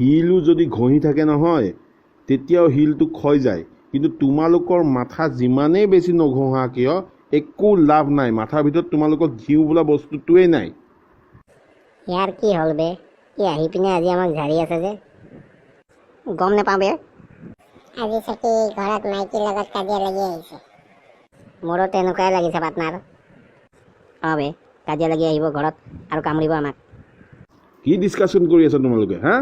শিলো যদি ঘঁহি থাকে নহয় তেতিয়াও শিলটো ক্ষয় যায়, কিন্তু তোমালোকৰ মাথা যিমানেই বেছি নঘঁহা কিয় একো লাভ নাই। মাথাৰ ভিতৰত তোমালোকৰ ঘিউ বোলা বস্তুটোৱেই নাই। ইয়াৰ কি হ'ল বে? ই আহি পিনে আজি আমাক ঝাৰি আছে যে? গম নাপাওঁ বে। আজি চাকি ঘৰত মাইকীৰ লগত কাজিয়া লাগি আহিছে। মোৰো তেনেকুৱাই লাগিছে পাৰ্টনাৰ। বে কাজিয়া লাগি আহিব ঘৰত আৰু কামুৰিব আমাক। কি ডিছকাশ্যন কৰি আছা তোমালোকে? হা,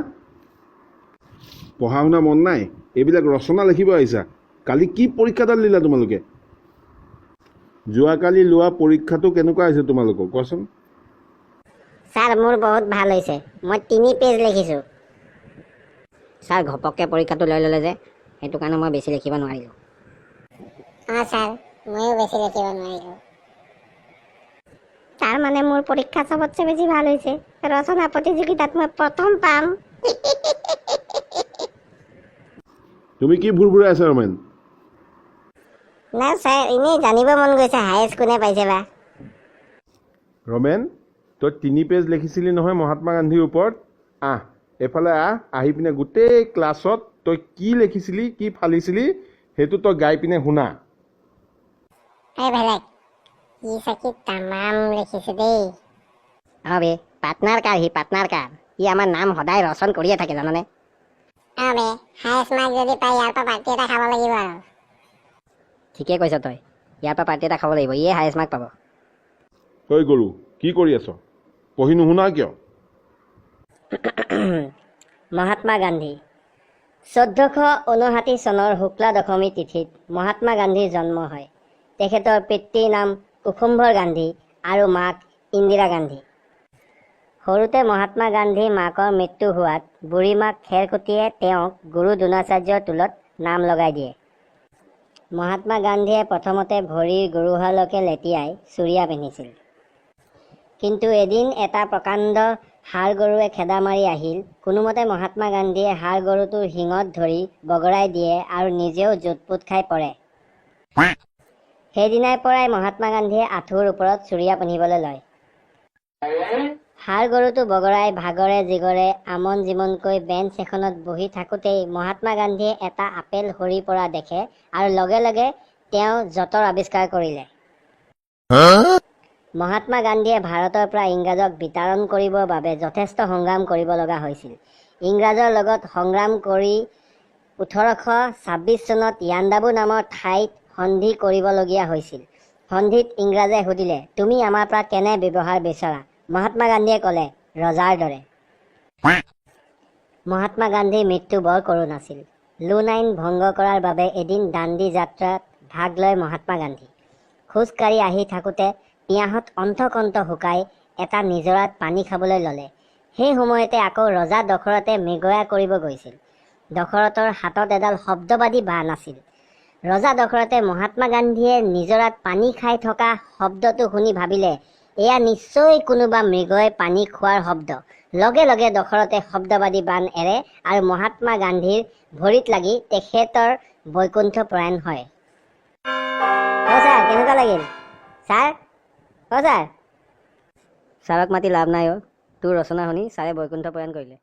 পঢ়া শুনা মন নাই? এইবিলাক ৰচনা লিখিব আহিছা? কালি কি পৰীক্ষাডাল দিলা তোমালোকে? যোৱাকালি লোৱা পৰীক্ষাটো কেনেকুৱা হৈছে তোমালোকৰ কোৱাচোন? ছাৰ মোৰ বহুত ভাল হৈছে, মই 3 পেজ লিখিছোঁ। ছাৰ ঘপককৈ পৰীক্ষাটো লৈ ল'লে যে, সেইটো কাৰণে মই বেছি লিখিব নোৱাৰিলোঁ। ছাৰ ময়ো বেছি লিখিব নোৱাৰিলোঁ। তাৰ মানে মোৰ পৰীক্ষা চবতছে বেছি ভাল হৈছে। ৰচনা প্ৰতিযোগিতাত মই প্ৰথম পাম। তুমি কি ভুৰভুৰাই আছা ৰমেন? নাই ছাৰ, এনেই জানিব মন গৈছে হায়েষ্ট কোনে পাইছে বা। ৰমেন, তই 3 পেজ লিখিছিলি নহয় মহাত্মা গান্ধীৰ ওপৰত। এফালে আহি পিনে গোটেই ক্লাছত তই কি লিখিছিলি, কি ফালিছিলি সেইটো তই গাই পিনে শুনা। বেলেগ ই চাকি তামাম লিখিছে দেই। বে পাৰ্টনাৰ কাৰ ই আমাৰ নাম সদায় ৰচন কৰিয়ে থাকে জানানে? বে হায়েষ্ট মাৰ্ক যদি পাই ইয়াৰ পৰা পাৰ্টি এটা খাব লাগিব আৰু। ঠিকে কৈছ তই, ইয়াৰ পৰা পাৰ্টি এটা খাব লাগিব, ইয়ে হায়েষ্ট মাৰ্ক পাব। তই গৰু কি কৰি আছ? পঢ়ি নুশুনা কিয়? মহাত্মা গান্ধী 1459 চনৰ শুক্লা দশমী তিথিত মহাত্মা গান্ধীৰ জন্ম হয়। তেখেতৰ পিতৃৰ নাম কুসুম্বৰ গান্ধী আৰু মাক ইন্দিৰা গান্ধী। সৰুতে মহাত্মা গান্ধীৰ মাকৰ মৃত্যু হোৱাত বুঢ়ী মাক খেৰকুটিয়ে তেওঁক গুৰু দ্ৰোণাচাৰ্যৰ টোলত নাম লগাই দিয়ে। মহাত্মা গান্ধীয়ে প্ৰথমতে ভৰিৰ গোৰোহালৈকে লেটিয়াই চুৰিয়া পিন্ধিছিল। কিন্তু এদিন এটা প্ৰকাণ্ড ষাঁড় গৰুৱে খেদা মাৰি আহিল। কোনোমতে মহাত্মা গান্ধীয়ে ষাঁড় গৰুটোৰ শিঙত ধৰি বগৰাই দিয়ে আৰু নিজেও জোঁটপোট খাই পৰে। সেইদিনাৰ পৰাই মহাত্মা গান্ধীয়ে আঁঠুৰ ওপৰত চুৰিয়া পিন্ধিবলৈ লয়। ষাঁড় গৰুটো বগৰাই ভাগৰে জিগৰে আমন জিমনকৈ বেঞ্চ এখনত বহি থাকোঁতেই মহাত্মা গান্ধীয়ে এটা আপেল সৰি পৰা দেখে আৰু লগে লগে তেওঁ যঁতৰ আৱিষ্কাৰ কৰিলে। মহাত্মা গান্ধীয়ে ভাৰতৰ পৰা ইংৰাজক বিতাড়ন কৰিবৰ বাবে যথেষ্ট সংগ্ৰাম কৰিব লগা হৈছিল। ইংৰাজৰ লগত সংগ্ৰাম কৰি 1826 চনত য়াণ্ডাবু নামৰ ঠাইত সন্ধি কৰিবলগীয়া হৈছিল। সন্ধিত ইংৰাজে সুধিলে, তুমি আমাৰ পৰা কেনে ব্যৱহাৰ বিচৰা? মহাত্মা গান্ধীয়ে ক'লে, ৰজাৰ দৰে। মহাত্মা গান্ধীৰ মৃত্যু বৰ কৰুণ আছিল। লোন আইন ভংগ কৰাৰ বাবে এদিন দাণ্ডী যাত্ৰাত ভাগ লয় মহাত্মা গান্ধী। খোজকাঢ়ি আহি থাকোঁতে পিয়াহত অণ্ঠ শুকাই এটা নিজৰাত পানী খাবলৈ ল'লে। সেই সময়তে আকৌ ৰজা দশৰথে মৃগয়া কৰিব গৈছিল। দশৰথৰ হাতত এডাল শব্দবাদী বাণ আছিল। ৰজা দশৰথে মহাত্মা গান্ধীয়ে নিজৰাত পানী খাই থকা শব্দটো শুনি ভাবিলে, এয়া নিশ্চয় কোনোবা মৃগই পানী খোৱাৰ শব্দ। লগে লগে দশৰথে শব্দবাদী বাণ এৰে আৰু মহাত্মা গান্ধীৰ ভৰিত লাগি তেখেতৰ বৈকুণ্ঠ প্ৰয়াণ হয়। ছাৰ কেনেকুৱা লাগিল? ছাৰ ছাৰক মাতি লাভ নাই তোৰ ৰচনা শুনি ছাৰে বৈকুণ্ঠ প্ৰয়াণ কৰিলে।